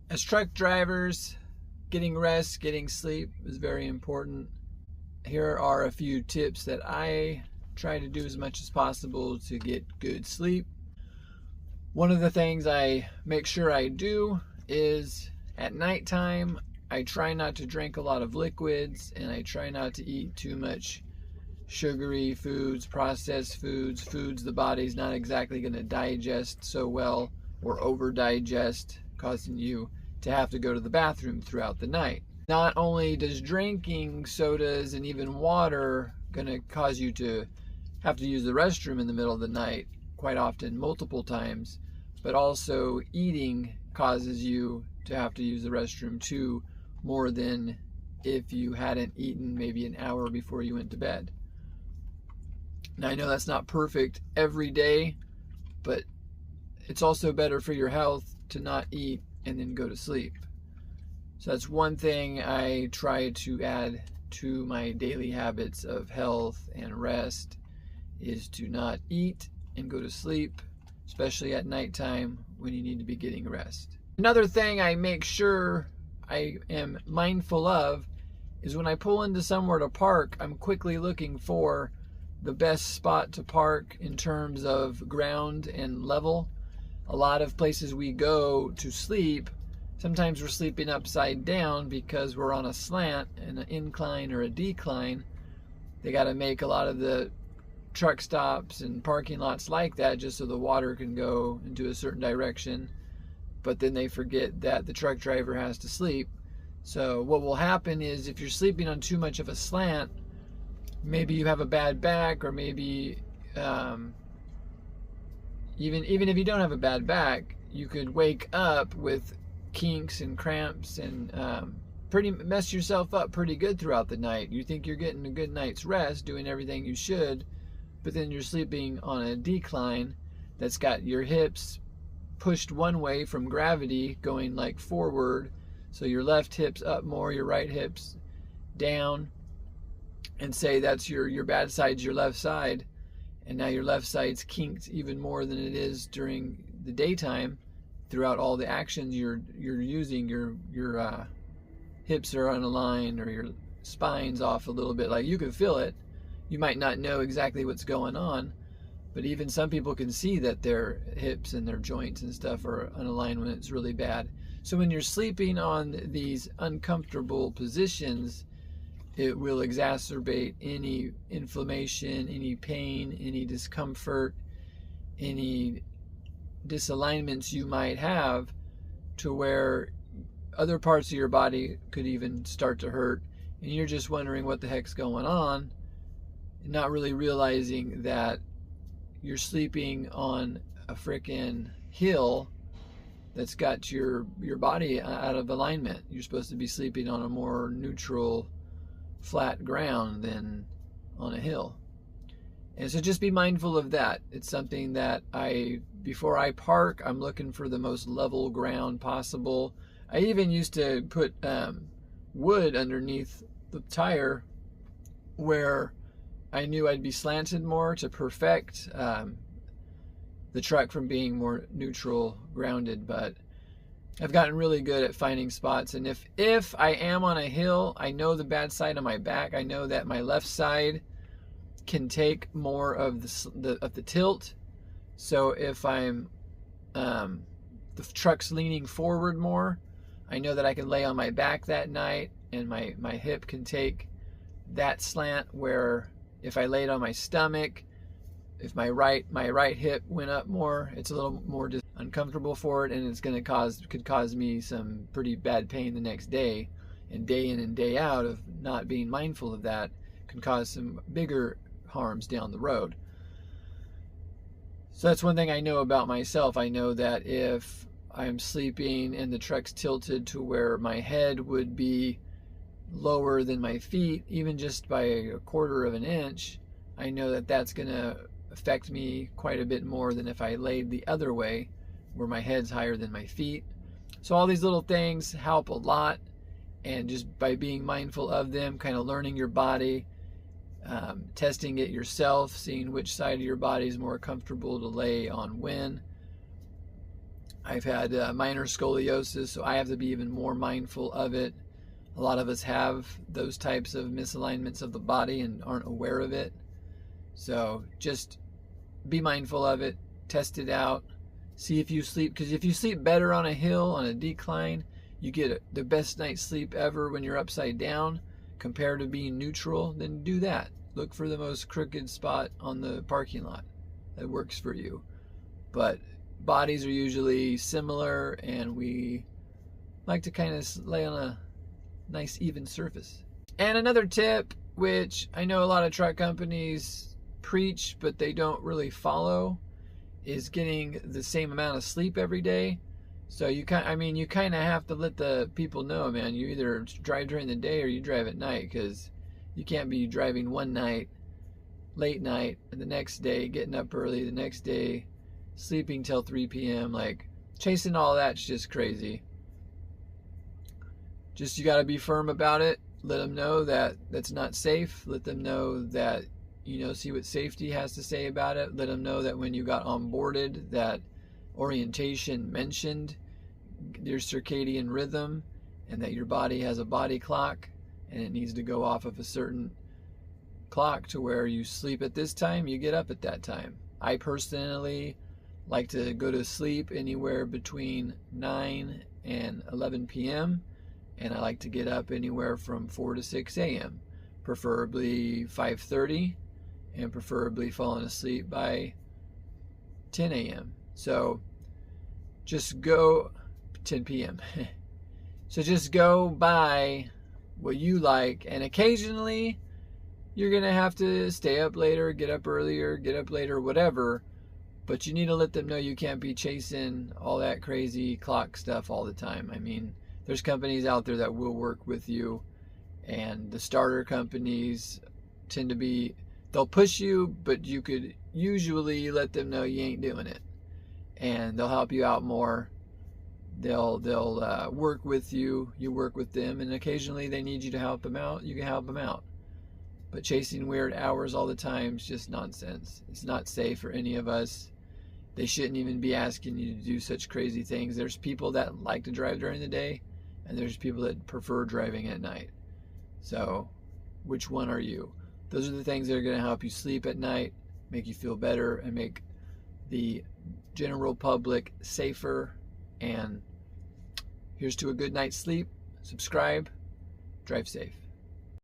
As truck drivers, getting rest, getting sleep is very important. Here are a few tips that I try to do as much as possible to get good sleep. One of the things I make sure I do is at nighttime, I try not to drink a lot of liquids, and I try not to eat too much sugary foods, processed foods, foods the body's not exactly going to digest so well, or over digest, causing you to have to go to the bathroom throughout the night. Not only does drinking sodas and even water going to cause you to have to use the restroom in the middle of the night, quite often multiple times, but also eating causes you to have to use the restroom too, more than if you hadn't eaten maybe an hour before you went to bed. Now I know that's not perfect every day, but it's also better for your health to not eat and then go to sleep. So that's one thing I try to add to my daily habits of health and rest, is to not eat and go to sleep, especially at nighttime when you need to be getting rest. Another thing I make sure I am mindful of is when I pull into somewhere to park, I'm quickly looking for the best spot to park in terms of ground and level. A lot of places we go to sleep, sometimes we're sleeping upside down because we're on a slant, an incline or a decline. They got to make a lot of the truck stops and parking lots like that just so the water can go into a certain direction. But then they forget that the truck driver has to sleep. So what will happen is, if you're sleeping on too much of a slant, maybe you have a bad back, or maybe even if you don't have a bad back, you could wake up with kinks and cramps and pretty mess yourself up pretty good throughout the night. You think you're getting a good night's rest, doing everything you should, but then you're sleeping on a decline that's got your hips pushed one way from gravity, going like forward, so your left hip's up more, your right hip's down, and say that's your bad side's your left side, and now your left side's kinked even more than it is during the daytime. Throughout all the actions you're using, your hips are unaligned, or your spine's off a little bit. Like, you can feel it. You might not know exactly what's going on, but even some people can see that their hips and their joints and stuff are unaligned when it's really bad. So when you're sleeping on these uncomfortable positions, it will exacerbate any inflammation, any pain, any discomfort, any disalignments you might have, to where other parts of your body could even start to hurt, and you're just wondering what the heck's going on, not really realizing that you're sleeping on a frickin' hill that's got your body out of alignment. You're supposed to be sleeping on a more neutral, flat ground than on a hill. And so just be mindful of that. It's something that before I park, I'm looking for the most level ground possible. I even used to put wood underneath the tire where I knew I'd be slanted more, to perfect the truck from being more neutral, grounded. But I've gotten really good at finding spots. And if I am on a hill, I know the bad side of my back. I know that my left side can take more of the tilt. So if I'm the truck's leaning forward more, I know that I can lay on my back that night, and my hip can take that slant, where if I laid on my stomach, if my right hip went up more, it's a little more uncomfortable for it, and it's could cause me some pretty bad pain the next day. And day in and day out of not being mindful of that can cause some bigger harms down the road. So that's one thing I know about myself. I know that if I'm sleeping and the truck's tilted to where my head would be lower than my feet, even just by a quarter of an inch, I know that that's going to affect me quite a bit more than if I laid the other way, where my head's higher than my feet. So all these little things help a lot, and just by being mindful of them, kind of learning your body, testing it yourself, seeing which side of your body is more comfortable to lay on when. I've had minor scoliosis, so I have to be even more mindful of it. A lot of us have those types of misalignments of the body and aren't aware of it. So just be mindful of it, test it out, see if you sleep, because if you sleep better on a hill, on a decline, you get the best night's sleep ever when you're upside down compared to being neutral, then do that. Look for the most crooked spot on the parking lot that works for you. But bodies are usually similar, and we like to kind of lay on a nice even surface. And another tip, which I know a lot of truck companies preach but they don't really follow, is getting the same amount of sleep every day. So you kind of have to let the people know, man, you either drive during the day or you drive at night, because you can't be driving one night, late night, and the next day getting up early, the next day sleeping till 3 p.m. Like, chasing all that's just crazy. Just, you got to be firm about it. Let them know that that's not safe. Let them know that, see what safety has to say about it. Let them know that when you got onboarded, that orientation mentioned your circadian rhythm, and that your body has a body clock, and it needs to go off of a certain clock to where you sleep at this time, you get up at that time. I personally like to go to sleep anywhere between 9 and 11 p.m. and I like to get up anywhere from 4 to 6 a.m. preferably 5:30, and preferably falling asleep by 10 a.m. So just go 10 p.m. So just go by what you like, and occasionally you're gonna have to stay up later, get up earlier, get up later, whatever. But you need to let them know you can't be chasing all that crazy clock stuff all the time. I mean, there's companies out there that will work with you, and the starter companies tend to be, they'll push you, but you could usually let them know you ain't doing it, and they'll help you out more. They'll work with you, you work with them, and occasionally they need you to help them out, you can help them out. But chasing weird hours all the time is just nonsense. It's not safe for any of us. They shouldn't even be asking you to do such crazy things. There's people that like to drive during the day, and there's people that prefer driving at night. So which one are you? Those are the things that are going to help you sleep at night, make you feel better, and make the general public safer. And here's to a good night's sleep. Subscribe. Drive safe.